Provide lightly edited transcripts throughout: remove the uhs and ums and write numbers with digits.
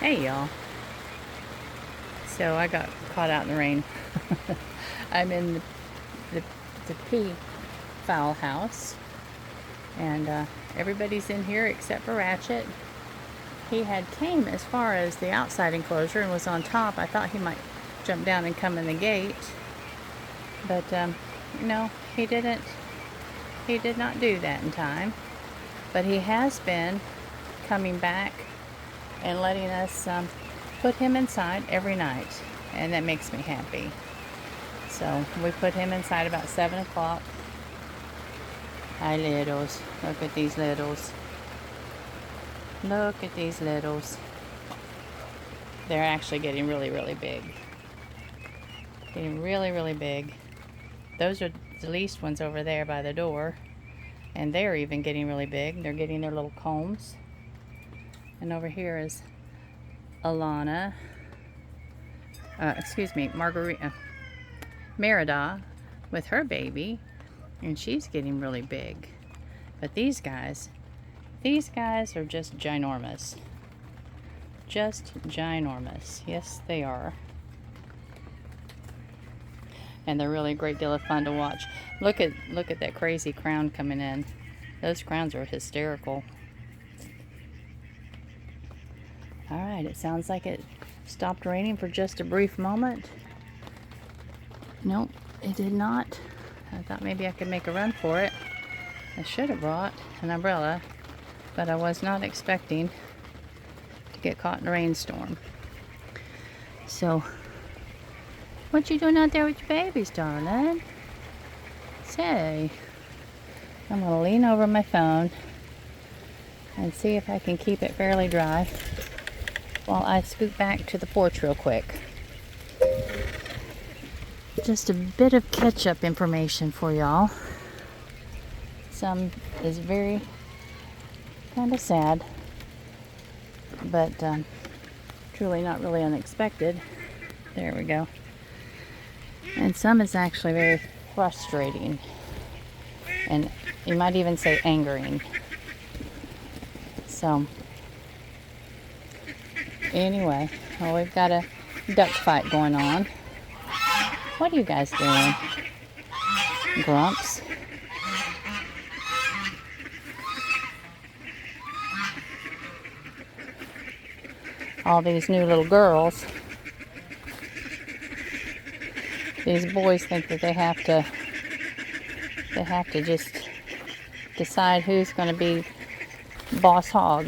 Hey y'all. So I got caught out in the rain. I'm in the pea fowl house, and everybody's in here except for Ratchet. He had came as far as the outside enclosure and was on top. I thought he might jump down and come in the gate, but no, he didn't. He did not do that in time. But he has been coming back and letting us put him inside every night, and that makes me happy. So we put him inside about 7 o'clock. Hi littles, look at these littles. Look at these littles. They're actually getting really big. Getting really big. Those are the least ones over there by the door, and they're even getting really big. They're getting their little combs. And over here is Alana, Merida with her baby, and she's getting really big. But these guys are just ginormous. Just ginormous. Yes, they are. And they're really a great deal of fun to watch. Look at that crazy crown coming in. Those crowns are hysterical. Alright, it sounds like it stopped raining for just a brief moment. Nope, it did not. I thought maybe I could make a run for it. I should have brought an umbrella, but I was not expecting to get caught in a rainstorm. So, what you doing out there with your babies, darling? Say, I'm going to lean over my phone and see if I can keep it fairly dry while I scoot back to the porch real quick. Just a bit of catch-up information for y'all. Some is very kind of sad, but truly not really unexpected. There we go. And some is actually very frustrating, and you might even say angering. So anyway, well, we've got a duck fight going on. What are you guys doing? Grumps? All these new little girls. These boys think that they have to just decide who's going to be boss hog.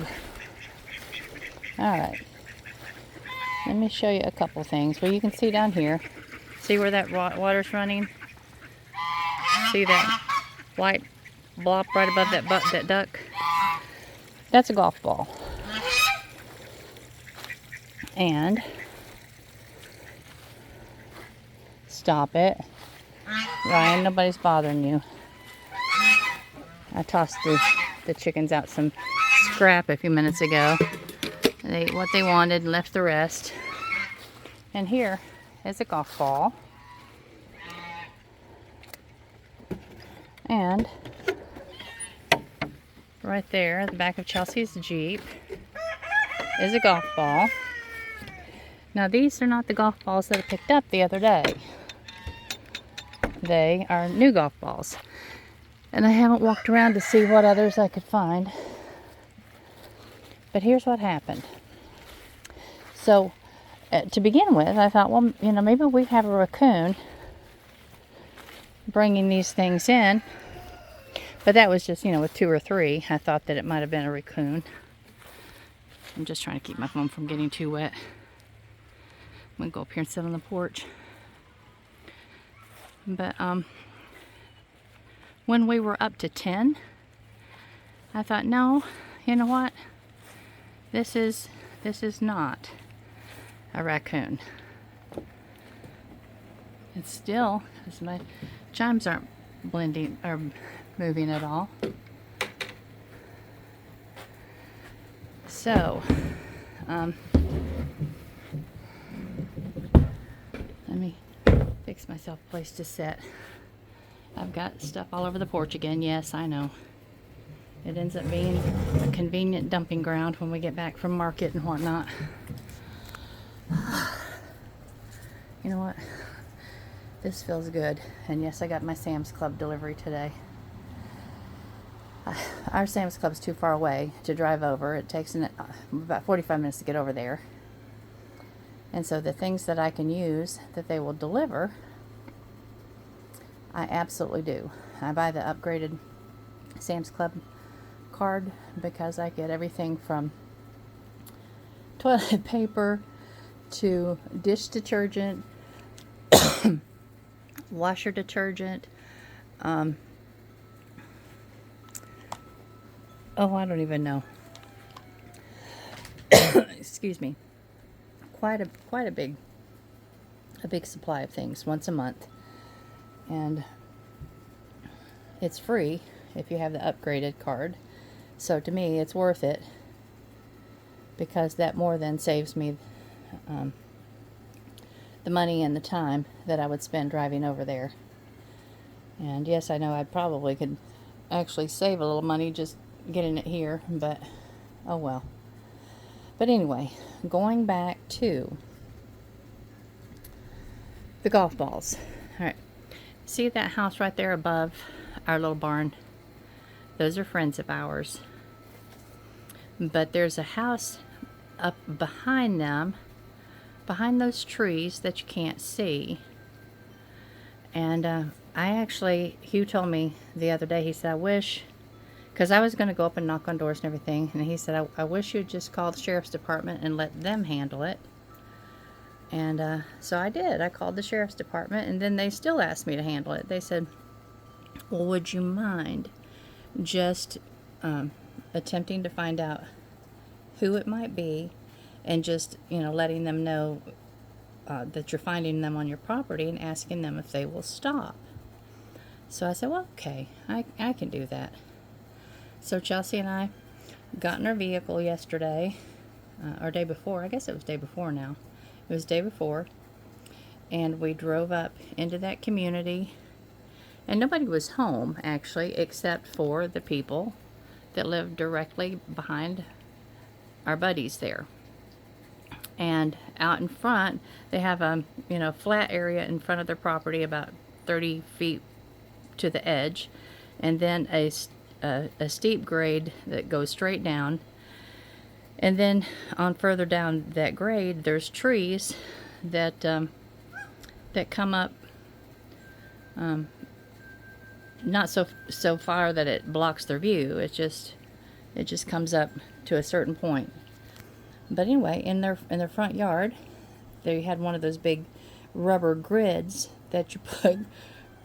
Alright. Let me show you a couple things. Well, you can see down here. See where that water's running? See that white blob right above that duck? That's a golf ball. And stop it. Ryan, nobody's bothering you. I tossed the chickens out some scrap a few minutes ago. They ate what they wanted and left the rest. And here is a golf ball. And right there at the back of Chelsea's Jeep is a golf ball. Now these are not the golf balls that I picked up the other day. They are new golf balls. And I haven't walked around to see what others I could find. But here's what happened. So, to begin with, I thought, well, maybe we have a raccoon bringing these things in. But that was just, with 2 or 3. I thought that it might have been a raccoon. I'm just trying to keep my phone from getting too wet. I'm going to go up here and sit on the porch. But, when we were up to 10, I thought, no, you know what? This is not a raccoon. It's still, because my chimes aren't blending or moving at all. So, let me fix myself a place to sit. I've got stuff all over the porch again. Yes, I know. It ends up being a convenient dumping ground when we get back from market and whatnot. You know what? This feels good. And yes, I got my Sam's Club delivery today. Our Sam's Club's too far away to drive over. It takes about 45 minutes to get over there. And so the things that I can use that they will deliver, I absolutely do. I buy the upgraded Sam's Club card because I get everything from toilet paper to dish detergent, washer detergent, I don't even know. Excuse me. Quite a big supply of things once a month. And it's free if you have the upgraded card. So to me, it's worth it because that more than saves me the money and the time that I would spend driving over there. And yes, I know I probably could actually save a little money just getting it here, but oh well. But anyway, going back to the golf balls. All right, see that house right there above our little barn? Those are friends of ours. But there's a house up behind them, behind those trees that you can't see. And Hugh told me the other day, he said, I wish, because I was going to go up and knock on doors and everything, and he said, I wish you'd just call the sheriff's department and let them handle it. And so I did. I called the sheriff's department, and then they still asked me to handle it. They said, well, would you mind just attempting to find out who it might be and just, letting them know that you're finding them on your property and asking them if they will stop. So I said, well, okay, I can do that. So Chelsea and I got in our vehicle yesterday, or day before. I guess it was day before now. It was day before. And we drove up into that community. And nobody was home, actually, except for the people that lived directly behind our buddies there. And out in front, they have a flat area in front of their property, about 30 feet to the edge, and then a steep grade that goes straight down. And then on further down that grade, there's trees that come up, not so far that it blocks their view. It just comes up to a certain point. But anyway, in their front yard, they had one of those big rubber grids that you put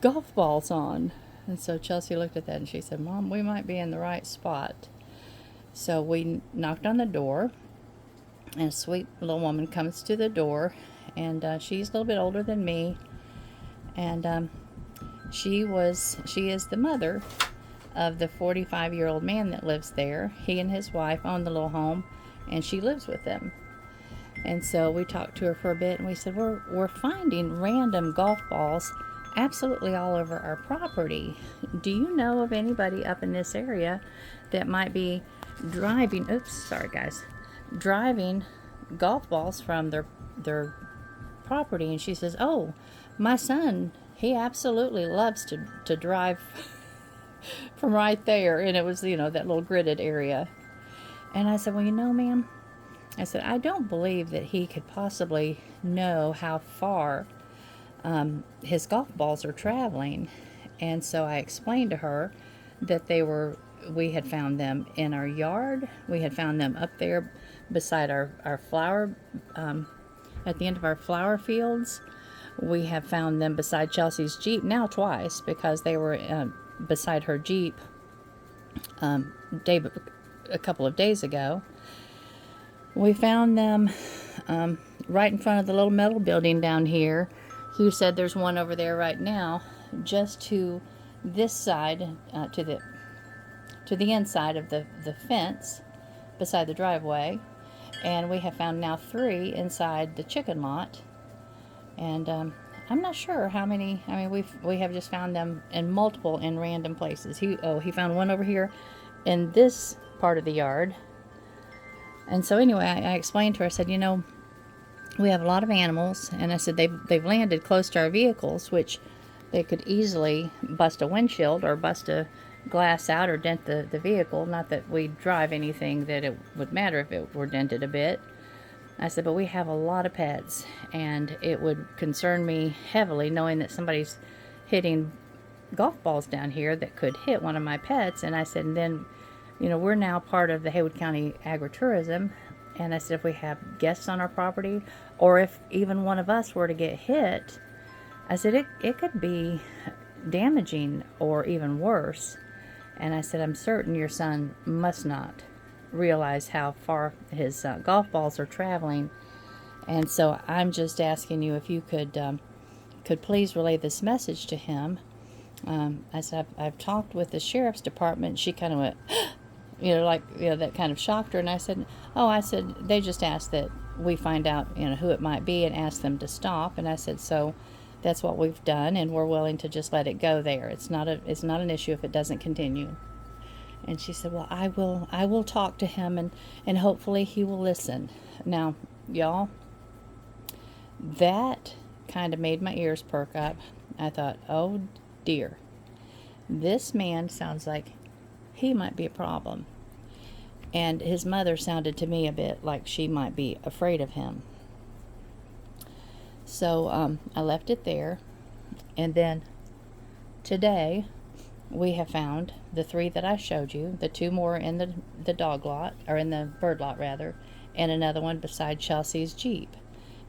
golf balls on. And so Chelsea looked at that and she said, Mom, we might be in the right spot. So we knocked on the door, and a sweet little woman comes to the door, and she's a little bit older than me, and she is the mother of the 45-year-old man that lives there. He and his wife own the little home, and she lives with them. And so we talked to her for a bit, and we said, we're finding random golf balls absolutely all over our property. Do you know of anybody up in this area that might be driving golf balls from their property? And she says, oh, my son, he absolutely loves to drive from right there. And it was, that little gridded area. And I said, well, ma'am, I said, I don't believe that he could possibly know how far his golf balls are traveling. And so I explained to her that we had found them in our yard. We had found them up there beside our flower, at the end of our flower fields. We have found them beside Chelsea's Jeep now twice, because they were beside her Jeep a couple of days ago. We found them right in front of the little metal building down here. Hugh said there's one over there right now, just to this side, to the inside of the fence beside the driveway. And we have found now 3 inside the chicken lot. And I'm not sure how many. I mean, we have just found them in random places. He found one over here in this part of the yard. And so anyway, I explained to her, I said, we have a lot of animals, and I said they've landed close to our vehicles, which they could easily bust a windshield or bust a glass out or dent the vehicle. Not that we drive anything that it would matter if it were dented a bit. I said, but we have a lot of pets, and it would concern me heavily knowing that somebody's hitting golf balls down here that could hit one of my pets. And I said, and then, we're now part of the Haywood County Agritourism. And I said, if we have guests on our property, or if even one of us were to get hit, I said, it could be damaging or even worse. And I said, I'm certain your son must not realize how far his golf balls are traveling. And so I'm just asking you if you could please relay this message to him. I said, I've talked with the sheriff's department. She kind of went, that kind of shocked her. And I said, they just asked that we find out, who it might be and ask them to stop. And I said, so that's what we've done, and we're willing to just let it go there. It's not an issue if it doesn't continue. And she said, well, I will talk to him, and hopefully he will listen. Now, y'all, that kind of made my ears perk up. I thought, oh dear, this man sounds like he might be a problem. And his mother sounded to me a bit like she might be afraid of him. So I left it there. And then today we have found the 3 that I showed you, the 2 more in the dog lot, or in the bird lot rather, and another one beside Chelsea's Jeep.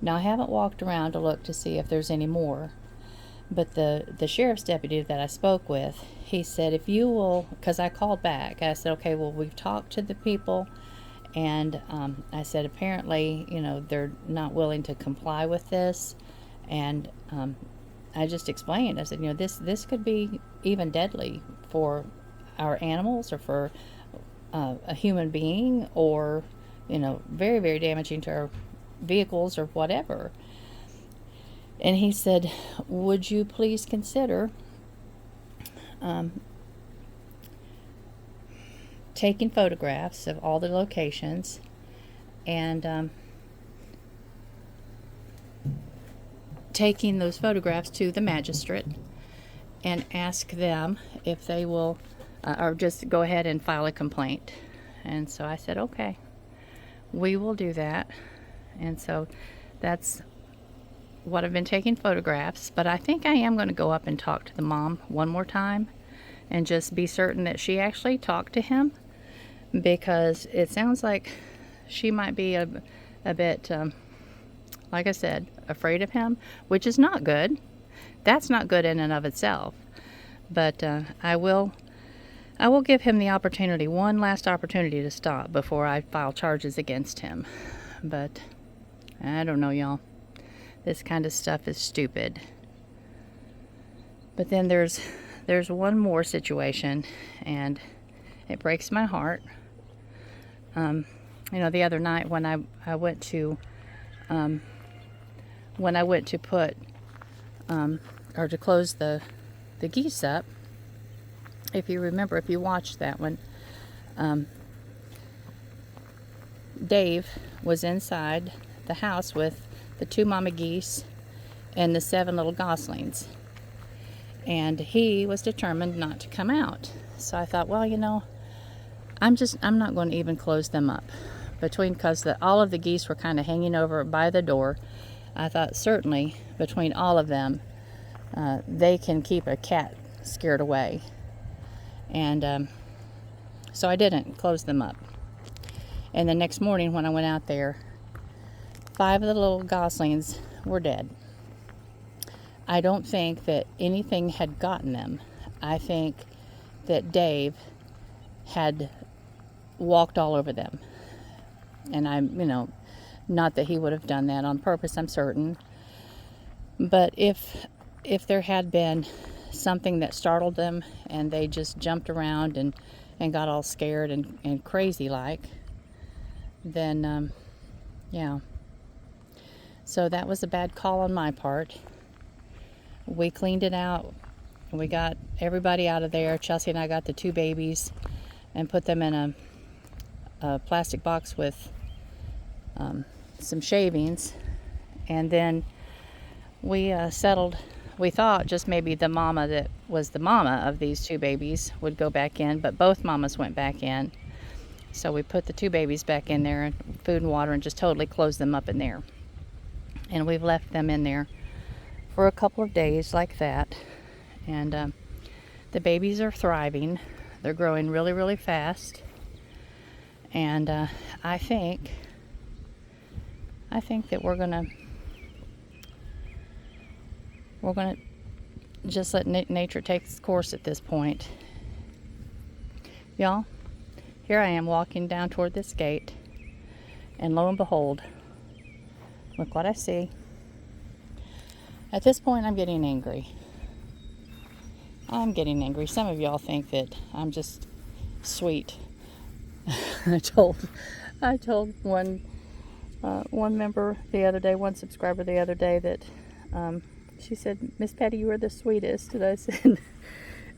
Now I haven't walked around to look to see if there's any more, but the sheriff's deputy that I spoke with, he said, if you will, because I called back, I said, okay, well, we've talked to the people, and I said, apparently, they're not willing to comply with this, and I just explained, I said, this could be even deadly for our animals or for a human being, or, very, very damaging to our vehicles or whatever. And he said, would you please consider taking photographs of all the locations and taking those photographs to the magistrate and ask them if they will, or just go ahead and file a complaint. And so I said, okay, we will do that. And so that's what I've been taking photographs, but I think I am going to go up and talk to the mom one more time and just be certain that she actually talked to him, because it sounds like she might be a bit, like I said, afraid of him, which is not good. That's not good in and of itself. But I will give him the opportunity, one last opportunity to stop before I file charges against him. But I don't know, y'all. This kind of stuff is stupid. But then there's one more situation, and it breaks my heart. The other night when I went to put or to close the geese up, if you remember, if you watched that one, Dave was inside the house with the 2 mama geese and the 7 little goslings, and he was determined not to come out. So I thought, well, I'm not going to even close them up, because all of the geese were kind of hanging over by the door. I thought certainly between all of them they can keep a cat scared away. And so I didn't close them up. And the next morning when I went out there, 5 of the little goslings were dead. I don't think that anything had gotten them. I think that Dave had walked all over them. And not that he would have done that on purpose, I'm certain. But if there had been something that startled them and they just jumped around and got all scared and crazy like, then yeah. So that was a bad call on my part. We cleaned it out. We got everybody out of there. Chelsea and I got the 2 babies. and put them in a plastic box with some shavings. And then we settled, we thought just maybe the mama that was the mama of these two babies would go back in, but both mamas went back in. So we put the two babies back in there, food and water, and just totally closed them up in there. And we've left them in there for a couple of days like that. And the babies are thriving. They're growing really, really fast. And I think that we're gonna just let nature take its course at this point. Y'all, here I am walking down toward this gate, and lo and behold, look what I see. At this point, I'm getting angry. Some of y'all think that I'm just sweet. I told one member the other day, one subscriber the other day, that she said, "Miss Patty, you are the sweetest." And I said,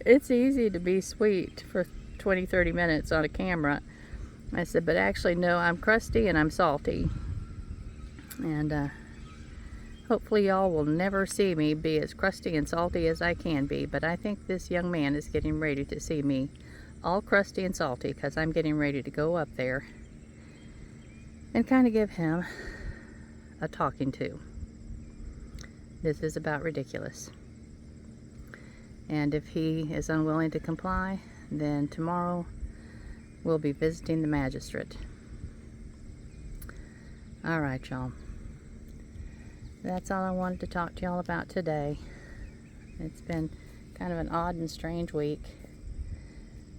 it's easy to be sweet for 20-30 minutes on a camera. I said, but actually, no, I'm crusty and I'm salty. And hopefully y'all will never see me be as crusty and salty as I can be. But I think this young man is getting ready to see me all crusty and salty, because I'm getting ready to go up there and kind of give him a talking to. This is about ridiculous. And if he is unwilling to comply, then tomorrow we'll be visiting the magistrate. All right, y'all. That's all I wanted to talk to y'all about today. It's been kind of an odd and strange week.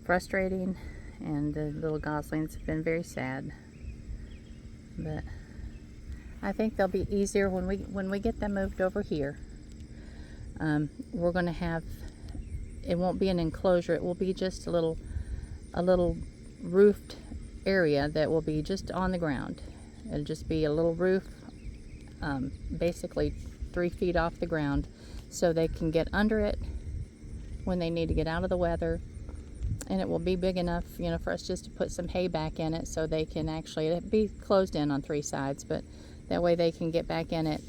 Frustrating, and the little goslings have been very sad. But I think they'll be easier when we get them moved over here. We're going to have, it won't be an enclosure, it will be just a little roofed area that will be just on the ground. It'll just be a little roof, basically 3 feet off the ground, so they can get under it when they need to get out of the weather. And it will be big enough, for us just to put some hay back in it, so they can actually be closed in on 3 sides, but that way they can get back in it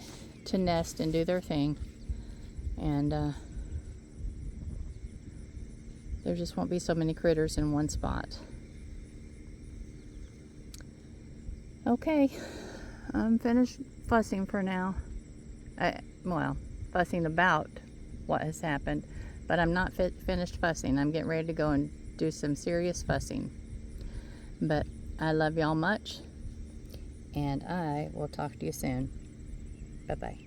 to nest and do their thing. And there just won't be so many critters in one spot. Okay, I'm finished fussing for now. Well, fussing about what has happened, but I'm not finished fussing. I'm getting ready to go and do some serious fussing. But I love y'all much, and I will talk to you soon. Bye-bye.